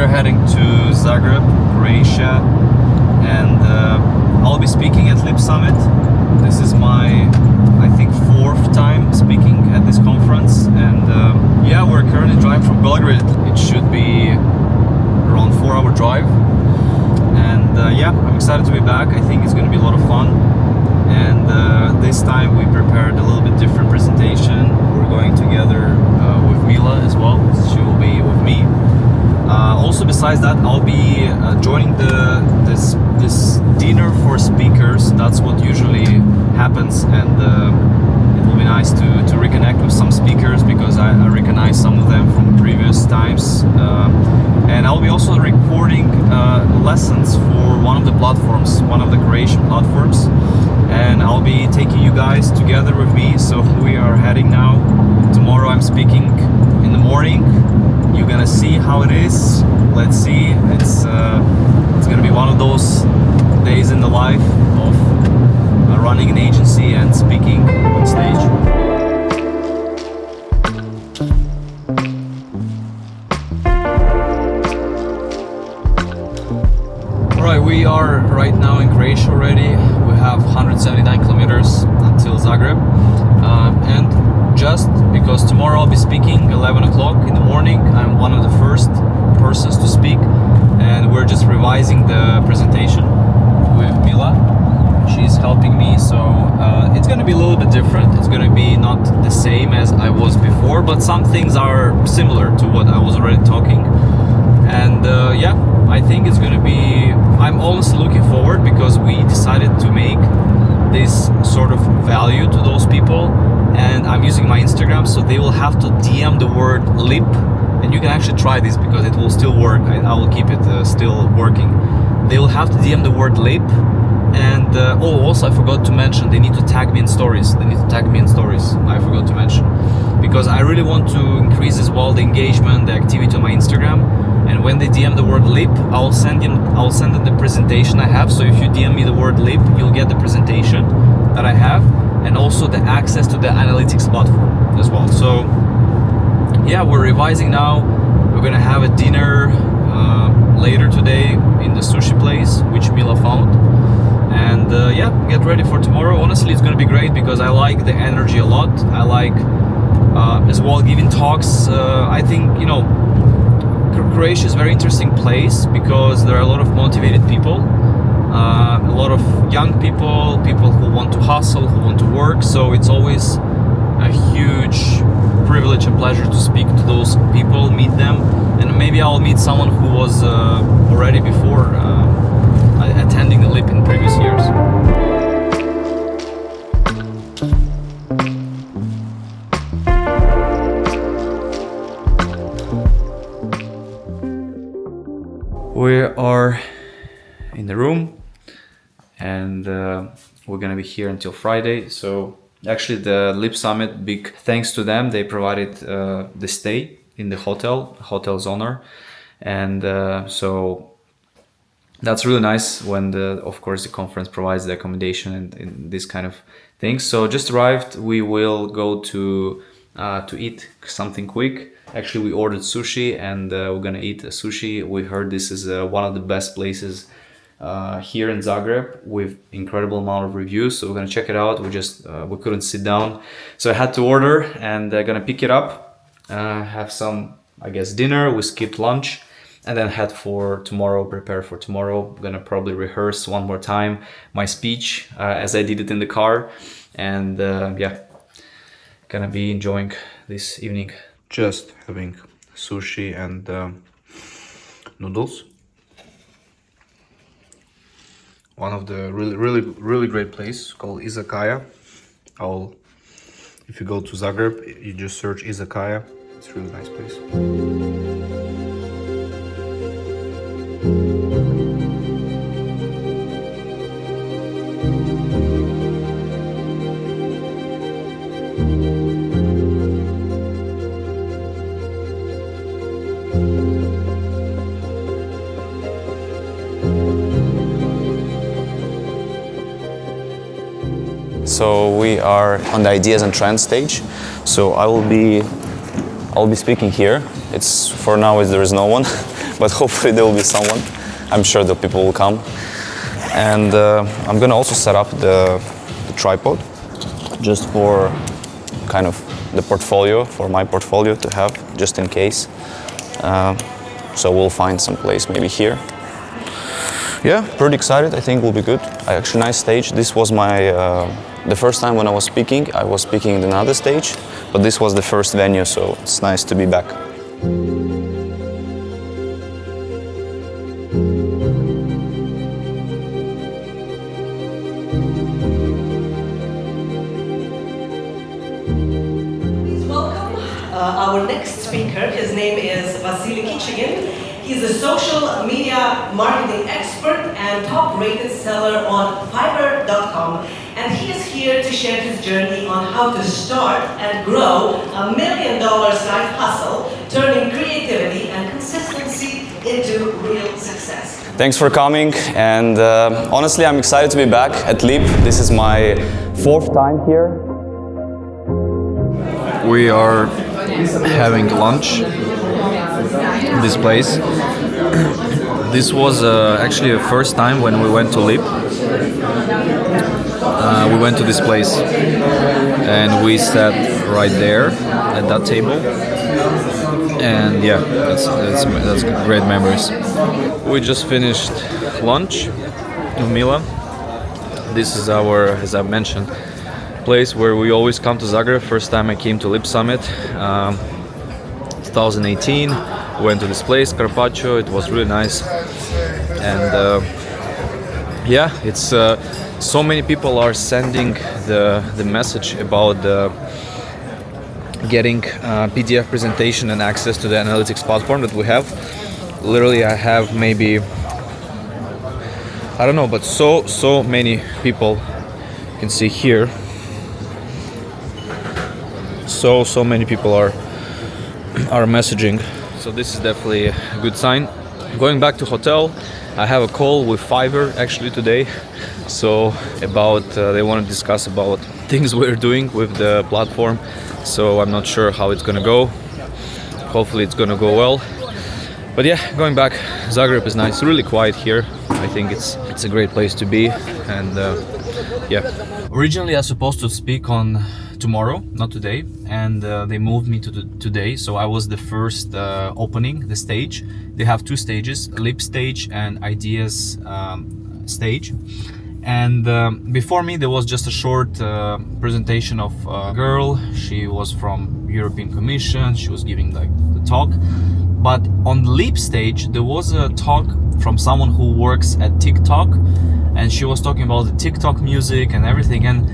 are heading to Zagreb, Croatia, and I'll be speaking at Lip Summit. This is my, I think, 4th time speaking at this conference, and yeah, we're currently driving from Belgrade. It should be around 4-hour drive, and yeah, I'm excited to be back. I think it's going to be a lot of fun, and this time we prepared a little bit different presentation. We're going together with Mila as well. She will be with me. Also, besides that, I'll be joining this dinner for speakers. That's what usually happens, and it will be nice to reconnect with some speakers because I recognize some of them from previous times. And I'll be also recording lessons for one of the platforms, one of the Croatian platforms, and I'll be taking you guys together with me. So we are heading now. Tomorrow I'm speaking in the morning. You're gonna see how it is. Let's see. It's gonna be one of those days in the life of running an agency and speaking on stage. Alright, we are right now in Croatia already. We have 179 kilometers until Zagreb, and just because tomorrow I'll be speaking 11 o'clock in the morning, I'm one of the first persons to speak, and we're just revising the presentation with Mila. She's helping me, so it's going to be a little bit different. It's going to be not the same as I was before, but some things are similar to what I was already talking. And yeah, I think it's going to be, I'm honestly looking forward because we decided to make this sort of value to those people, and I'm using my Instagram, so they will have to DM the word lip, and you can actually try this because it will still work. I will keep it still working. They will have to DM the word lip, and oh, also I forgot to mention, they need to tag me in stories. I forgot to mention, because I really want to increase as well the engagement, the activity on my Instagram. And when they DM the word lip, I'll send them the presentation I have. So if you DM me the word lip, you'll get the presentation that I have, and also the access to the analytics platform as well. So yeah, we're revising now. We're gonna have a dinner later today in the sushi place which Mila found, and yeah, get ready for tomorrow. Honestly, it's gonna be great because I like the energy a lot. I like as well giving talks. I think, you know, Croatia is a very interesting place because there are a lot of motivated people, a lot of young people, people who want to hustle, who want to work. So it's always a huge privilege and pleasure to speak to those people, meet them, and maybe I'll meet someone who was already before attending the LIP in previous years. We are in the room, and we're gonna be here until Friday. So actually the Lip Summit, big thanks to them. They provided the stay in the hotel's owner, and so that's really nice when of course the conference provides the accommodation and this kind of things. So just arrived. We will go to eat something quick. Actually, we ordered sushi, and we're gonna eat sushi. We heard this is one of the best places here in Zagreb with incredible amount of reviews. So we're gonna check it out. We couldn't sit down, so I had to order, and gonna pick it up, have some, I guess, dinner. We skipped lunch, and then head for tomorrow, prepare for tomorrow. I'm gonna probably rehearse one more time my speech as I did it in the car, and yeah, gonna be enjoying this evening. Just having sushi and noodles. One of the really great place called Izakaya. If you go to Zagreb, you just search Izakaya. It's a really nice place. So we are on the ideas and trends stage. So I'll be speaking here. It's for now there is no one, but hopefully there will be someone. I'm sure the people will come. And I'm gonna also set up the tripod just for kind of the portfolio, for my portfolio to have, just in case. So we'll find some place maybe here. Yeah, pretty excited. I think will be good. Actually, nice stage. This was my the first time when I was speaking. I was speaking in another stage, but this was the first venue, so it's nice to be back. Welcome our next speaker. His name is Vasily Kichigin. He's a social media marketing expert and top-rated seller on Fiverr.com. And he is here to share his journey on how to start and grow $1 million side hustle, turning creativity and consistency into real success. Thanks for coming, and honestly, I'm excited to be back at Leap. This is my 4th time here. We are having lunch in this place. This was actually the first time when we went to Leap. We went to this place and we sat right there at that table. And yeah, that's great memories. We just finished lunch in Milan. This is our, as I mentioned, place where we always come to Zagreb. First time I came to Leap Summit, 2018. Went to this place, Carpaccio. It was really nice, and yeah, it's so many people are sending the message about getting PDF presentation and access to the analytics platform that we have. Literally, I have maybe, I don't know, but so many people, you can see here. So many people are messaging, so this is definitely a good sign. Going back to hotel, I have a call with Fiverr actually today, so about they want to discuss about things we're doing with the platform, so I'm not sure how it's gonna go. Hopefully it's gonna go well. But yeah, going back, Zagreb is nice, really quiet here. I think it's a great place to be, and yeah. Originally I was supposed to speak on tomorrow, not today, and they moved me to today, so I was the first opening the stage. They have 2 stages, Leap stage and Ideas stage. And before me there was just a short presentation of a girl. She was from European Commission, she was giving like the talk. But on the Leap stage there was a talk from someone who works at TikTok, and she was talking about the TikTok music and everything, and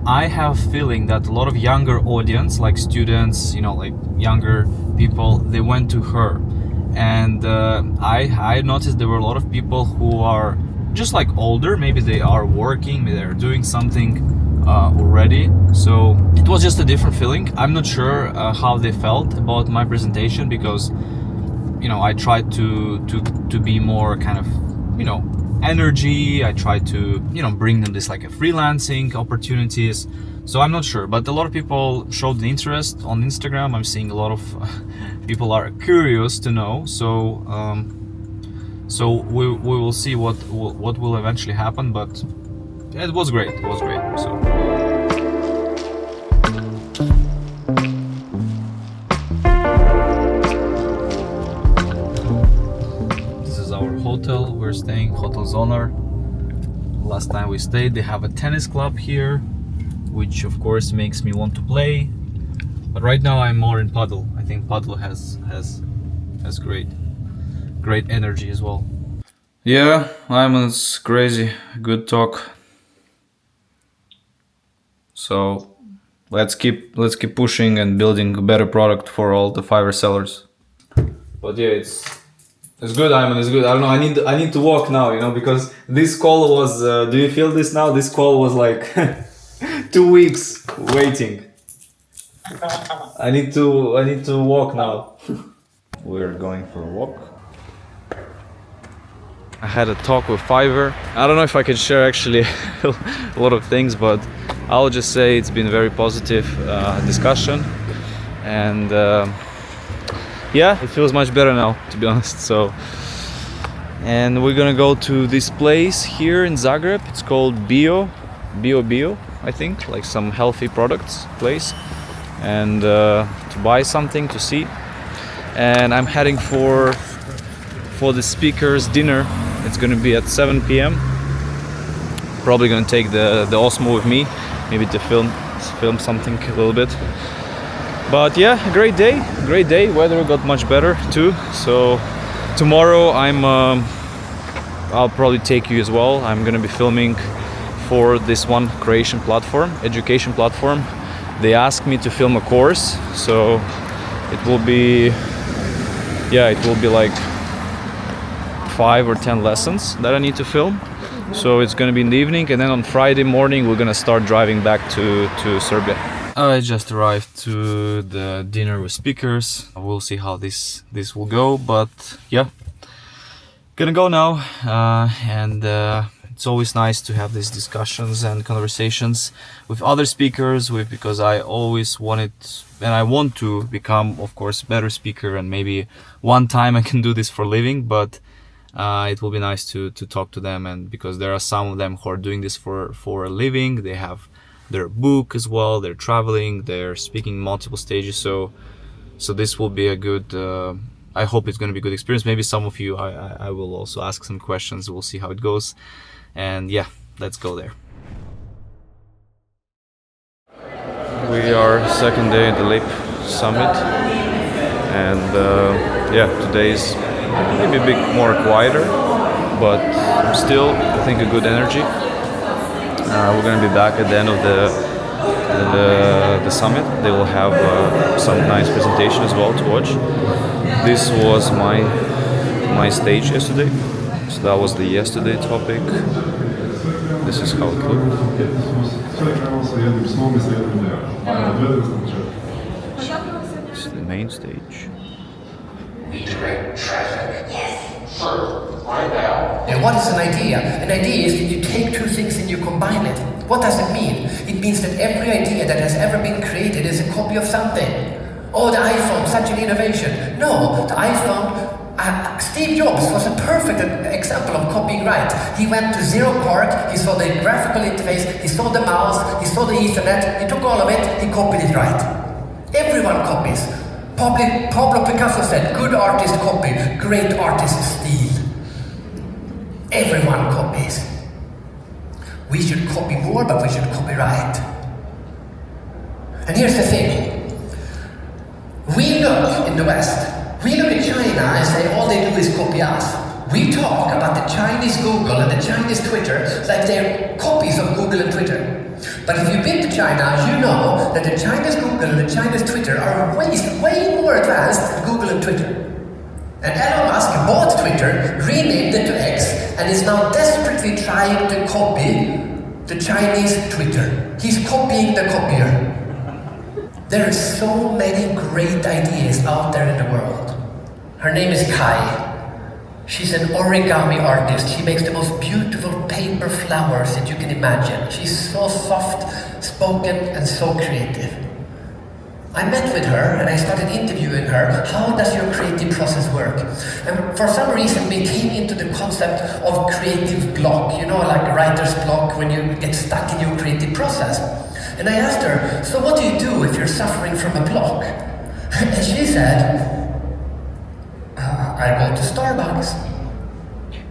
I have a feeling that a lot of younger audience, like students, you know, like younger people, they went to her. And I noticed there were a lot of people who are just like older, maybe they are working, maybe they're doing something already. So it was just a different feeling. I'm not sure how they felt about my presentation, because, you know, I tried to be more kind of, you know, energy. I try to, you know, bring them this like a freelancing opportunities. So I'm not sure, but a lot of people showed the interest on Instagram. I'm seeing a lot of people are curious to know. So so we will see what will eventually happen. But it was great. It was great. So. Hotel we're staying, Hotel Zonar. Last time we stayed, they have a tennis club here, which of course makes me want to play. But right now I'm more in paddle. I think paddle has great energy as well. Yeah, it's crazy. Good talk. So let's keep pushing and building a better product for all the Fiverr sellers. But yeah, it's good, Ayman, it's good. I don't know, I need to walk now, you know, because this call was, do you feel this now? This call was like 2 weeks waiting. I need to walk now. We're going for a walk. I had a talk with Fiverr. I don't know if I can share actually a lot of things, but I'll just say it's been a very positive discussion. And yeah, it feels much better now, to be honest. So, and we're gonna go to this place here in Zagreb. It's called Bio, I think, like some healthy products place, and to buy something to see. And I'm heading for the speakers dinner. It's gonna be at 7 p.m. Probably gonna take the Osmo with me, maybe to film something a little bit. But yeah, great day. Weather got much better too. So tomorrow I'll probably take you as well. I'm gonna be filming for this one Croatian platform, education platform. They asked me to film a course, so it will be like 5 or 10 lessons that I need to film. So it's gonna be in the evening, and then on Friday morning we're gonna start driving back to Serbia. I just arrived to the dinner with speakers. We'll see how this will go, but yeah, gonna go now. And it's always nice to have these discussions and conversations with other speakers, because I always wanted, and I want to become, of course, a better speaker, and maybe one time I can do this for a living, but it will be nice to talk to them, and because there are some of them who are doing this for a living. They have their book as well, they're traveling, they're speaking multiple stages, so this will be a good, I hope it's going to be a good experience. Maybe some of you, I will also ask some questions. We'll see how it goes, and yeah, let's go there. We are second day at the LEAP Summit, and yeah, today is maybe a bit more quieter, but still I think a good energy. We're going to be back at the end of the summit. They will have some nice presentation as well to watch. This was my stage yesterday, so that was the yesterday topic. This is how it looked. This is the main stage. And what is an idea? An idea is that you take two things and you combine it. What does it mean? It means that every idea that has ever been created is a copy of something. Oh, the iPhone, such an innovation. No, the iPhone, Steve Jobs was a perfect example of copying right. He went to Zero Park, he saw the graphical interface, he saw the mouse, he saw the Ethernet, he took all of it, he copied it right. Everyone copies. Pablo Picasso said, good artists copy, great artists steal. Everyone copies. We should copy more, but we should copy right. And here's the thing. We look in the West, we look at China and say all they do is copy us. We talk about the Chinese Google and the Chinese Twitter like they're copies of Google and Twitter. But if you've been to China, you know that the Chinese Google and the Chinese Twitter are way more advanced than Google and Twitter. And Elon Musk bought Twitter, renamed it to X, and is now desperately trying to copy the Chinese Twitter. He's copying the copier. There are so many great ideas out there in the world. Her name is Kai. She's an origami artist. She makes the most beautiful paper flowers that you can imagine. She's so soft-spoken and so creative. I met with her and I started interviewing her. How does your creative process work? And for some reason we came into the concept of creative block, you know, like writer's block when you get stuck in your creative process. And I asked her, so what do you do if you're suffering from a block? And she said, I go to Starbucks.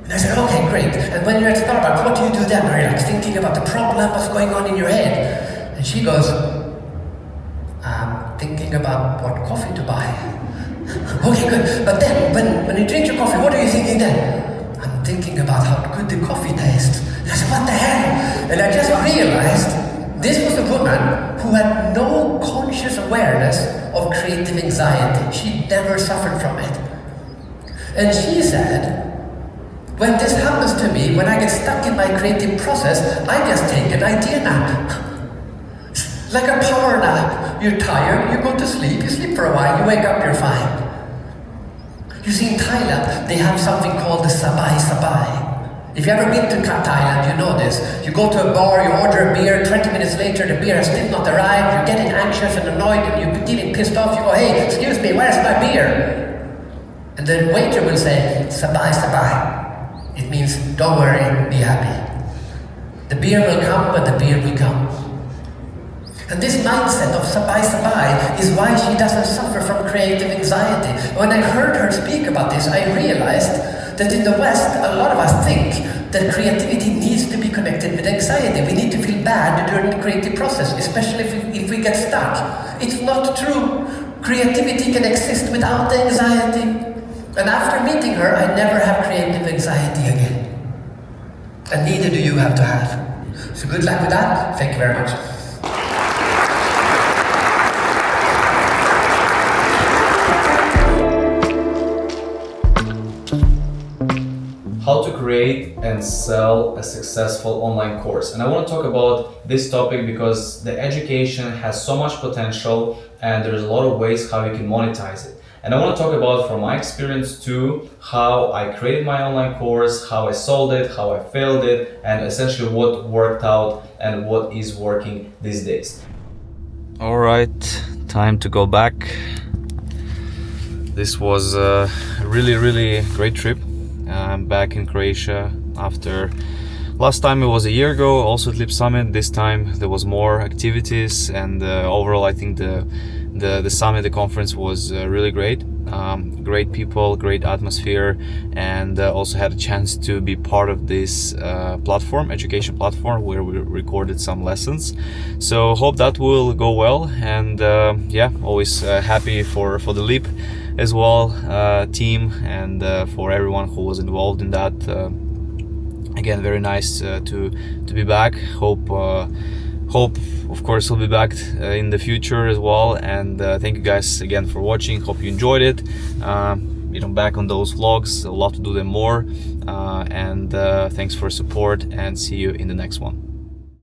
And I said, okay, great. And when you're at Starbucks, what do you do then? Are you like thinking about the problem, what's going on in your head? And she goes, I'm thinking about what coffee to buy. Okay, good. But then, when you drink your coffee, what are you thinking then? I'm thinking about how good the coffee tastes. And I said, what the hell? And I just realized this was a woman who had no conscious awareness of creative anxiety. She never suffered from it. And she said, when this happens to me, when I get stuck in my creative process, I just take an idea nap. Like a power nap. You're tired, you go to sleep, you sleep for a while, you wake up, you're fine. You see, in Thailand, they have something called the sabai sabai. If you've ever been to Thailand, you know this. You go to a bar, you order a beer, 20 minutes later the beer has still not arrived, you're getting anxious and annoyed and you're getting pissed off, you go, hey, excuse me, where's my beer? And the waiter will say, "Sabai, sabai." It means, "Don't worry, be happy." The beer will come when the beer will come. And this mindset of sabai sabai is why she doesn't suffer from creative anxiety. When I heard her speak about this, I realized that in the West, a lot of us think that creativity needs to be connected with anxiety. We need to feel bad during the creative process, especially if we get stuck. It's not true. Creativity can exist without the anxiety. And after meeting her, I never have creative anxiety again. And neither do you have to have. So good luck with that. Thank you very much. How to create and sell a successful online course. And I want to talk about this topic because the education has so much potential and there's a lot of ways how you can monetize it. And I want to talk about from my experience too, how I created my online course, how I sold it, how I failed it, and essentially what worked out and what is working these days. All right, time to go back. This was a really great trip. I'm back in Croatia after last time it was a year ago, also at Lip Summit. This time there was more activities, and overall I think the summit, the conference was really great. Great people, great atmosphere, and also had a chance to be part of this platform, education platform, where we recorded some lessons. So hope that will go well, and yeah, always happy for the Leap as well team, and for everyone who was involved in that. Again, very nice to be back. Hope of course we'll be back in the future as well, and thank you guys again for watching. Hope you enjoyed it. Back on those vlogs, I'd love to do them more, and thanks for support, and see you in the next one.